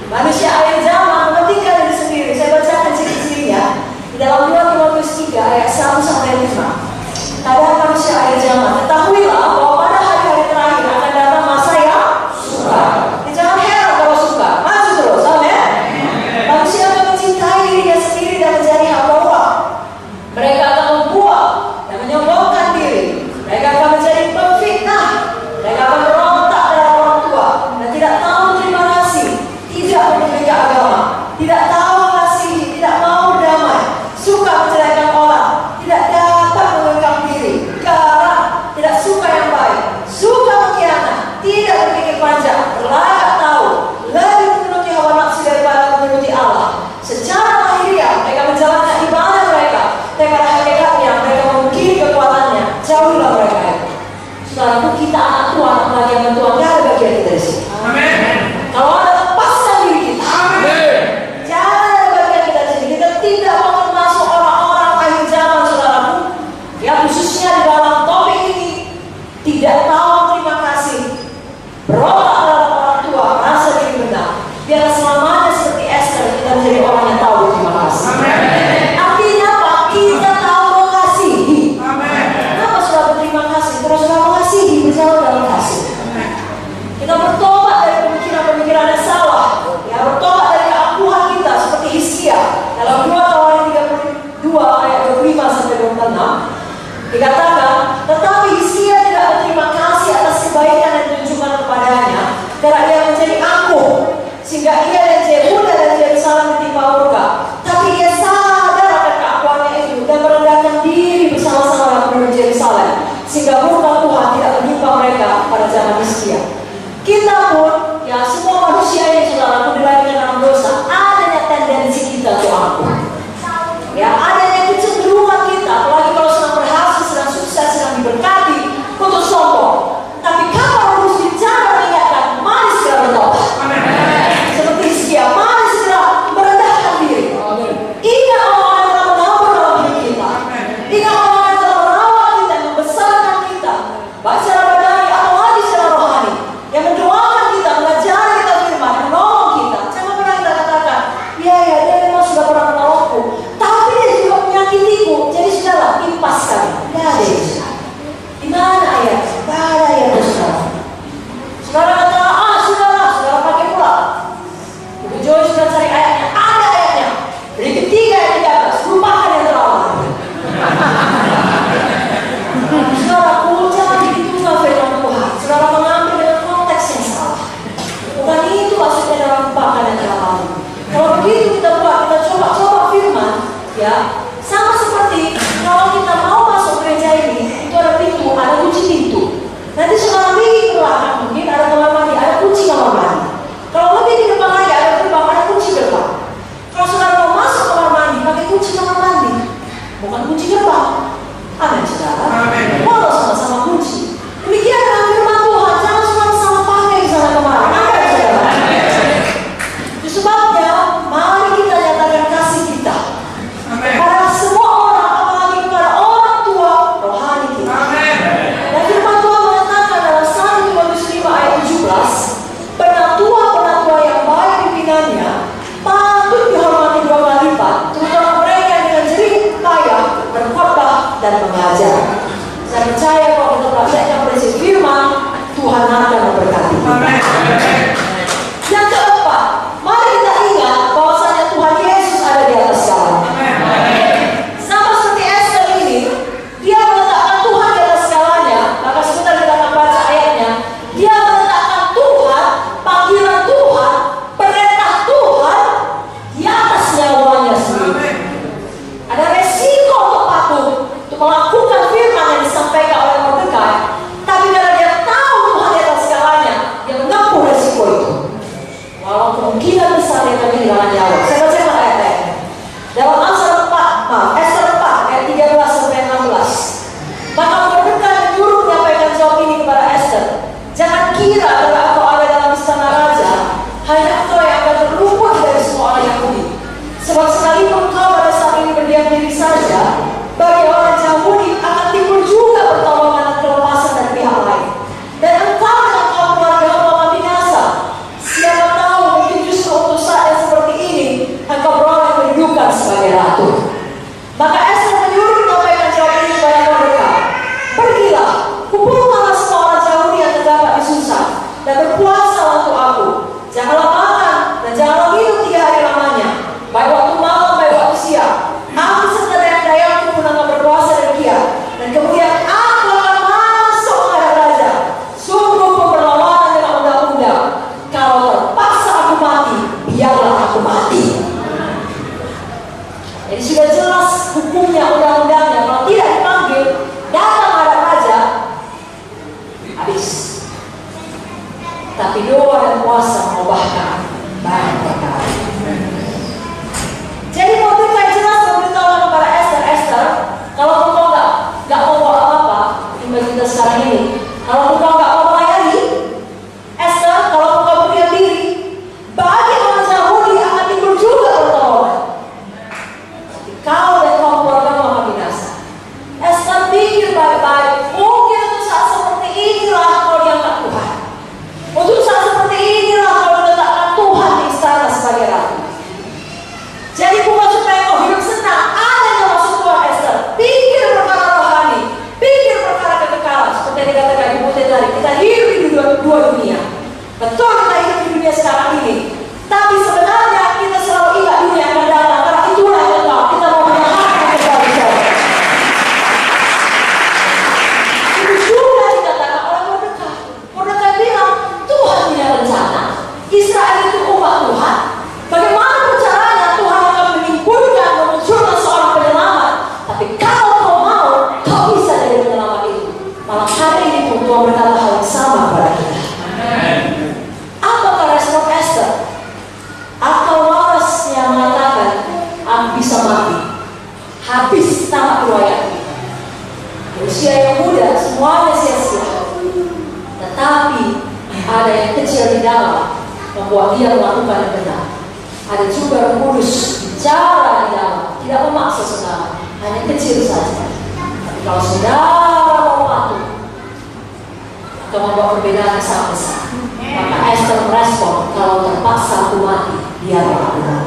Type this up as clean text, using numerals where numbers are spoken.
Manusia akhir zaman mementingkan diri sendiri. Saya bacakan ciri-cirinya di dalam 2 Timotius 3 ayat 1 sampai 5. Keadaan manusia akhir zaman. Ketahuilah bahwa pada hari-hari terakhir akan datang masa yang sukar. Jangan heran kalau suka. Maju terus, amin. Manusia akan mencintai dirinya sendiri dan menjadi hamba uang. Mereka akan membuang dan menyombongkan diri. Mereka akan menjadi pemfitnah. Mereka akan berontak terhadap orang tua dan tidak tahu terima kasih, tidak menjaga agama, tidak tahu mengasihi, tidak mau berdamai, suka menceraikan orang, tidak dapat mengekang diri, garang, tidak suka yang baik, suka mengkhianat, tidak berpikir panjang, berlagak tahu, lebih menuruti hawa nafsu daripada menuruti Allah. Secara lahiriah mereka menjalankan ibadah mereka, tapi pada hakikatnya mereka memungkiri kekuatannya. Jauhilah mereka itu. Saudaraku, kita anak Tuhan, apalagi yang Tuhan, gak ada bagian kita di sini. Amin. Kalau ada, lepaskan diri kita. Amin. Jangan ada bagian kita di sini. Kita tidak mau termasuk orang-orang akhir zaman, saudaraku, yang khususnya di dalam topik ini tidak tahu terima kasih, berontak terhadap orang tua, merasa diri benar. Biarlah selamanya seperti Esther kita menjadi orang yang tahu terima kasih. Amin. Artinya apa? Kita tahu mengasihi. Amin. Kenapa saudara berterima kasih? Terus saudara mengasihi, berjalan dalam kasih. Kita bertobat dari pemikiran-pemikiran yang salah. Ya, bertobat dari keangkuhan kita seperti Hizkia. Dalam 2 Tawarikh 32 ayat 25 sampai 26 dikatakan, tetapi Hizkia tidak berterima kasih atas kebaikan yang ditunjukkan kepadanya, karena ia menjadi angkuh, sehingga ia dan Yehuda dan Yerusalem ditimpa murka. Tapi ia sadar akan keangkuhannya itu dan merendahkan diri bersama-sama dengan penduduk Yerusalem, sehingga murka Tuhan tidak menimpa mereka pada zaman Hizkia. Kita pun, ya semua manusia ini saudaraku dilahirkan dalam dosa, adanya tendensi kita untuk angkuh. Ya, adanya kecenderungan kita, apalagi kalau sedang berhasil, sedang sukses, sedang diberkati, untuk sombong. Tapi kalau harus bicara mengingatkan, mari segera bertobat. Seperti Hizkia, mari segera merendahkan diri. Ingat Allah yang telah menabur dalam hidup kita. Ingat Allah yang telah merawat kita, yang membesarkan kita, baik secara badani atau lagi secara rohani, yang mendoakan kita, mengajari kita firman, menolong kita. Jangan pernah kita katakan, ya dia memang sudah pernah menolongku, tapi dia juga menyakitiku, jadi sudahlah, impaskan. Tidak ada itu. Di mana ayat? Tidak ada ayat itu, saudara. Saudara kata, saudara pakai pula. Ibu Joy sudah cari ayatnya, ada ayatnya. Dari ketiga ayat 13, lupakan yang terlalu. Saudaraku, jangan begitu firman Tuhan. Saudara mengambil dengan konteks yang salah. Bukan itu maksudnya dalam lupakan yang terlalu. Kalau begitu kita buat, kita coba firman, ya, sama seperti kalau kita mau masuk gereja ini, itu ada pintu, ada kunci pintu. Nanti saudara pergi ke belakang, mungkin ada kamar mandi, ada kunci kamar mandi. Kalau lebih di depan lagi ada gerbang, ada kunci gerbang. Kalau saudara mau masuk kamar mandi, pakai kunci kamar mandi, bukan kunci gerbang. Amin, saudara. Walau sama-sama kunci. Demikian dengan firman Tuhan, jangan sama-sama pakai di sana kemari. Amin, saudara. Itu sebabnya, mari kita nyatakan kasih kita kepada semua orang, apalagi kepada orang tua rohani kita. Dan firman Tuhan mengatakan dalam 1 Timotius 5 ayat 17, penatua-penatua yang baik pimpinannya patut dihormati 2 kali lipat, terutama mereka yang dengan jerih payah berkhotbah dan mengajar. Saya percaya kalau kita praktekkan prinsip firman, Tuhan akan memberkati. Yang keempat, mari kita ingat bahwasanya Tuhan Yesus ada di atas segalanya. Sama seperti Esther ini, dia meletakkan Tuhan di atas segalanya. Maka sebentar kita akan baca ayatnya. Dia meletakkan Tuhan, panggilan Tuhan, perintah Tuhan di atas nyawanya sendiri. Ada resiko untuk patuh, untuk melakukan firman yang disampaikan oleh bisa mati. Habis tamat riwayat. Usia yang muda semuanya sia-sia. Tetapi ada yang kecil di dalam membuat dia melakukan yang benar. Ada juga Roh Kudus bicara di dalam, tidak memaksa saudara, hanya kecil saja. Tapi kalau saudara mau patuh atau membuat perbedaan yang sangat besar, maka Esther merespon, kalau terpaksa aku mati, dia berlaku.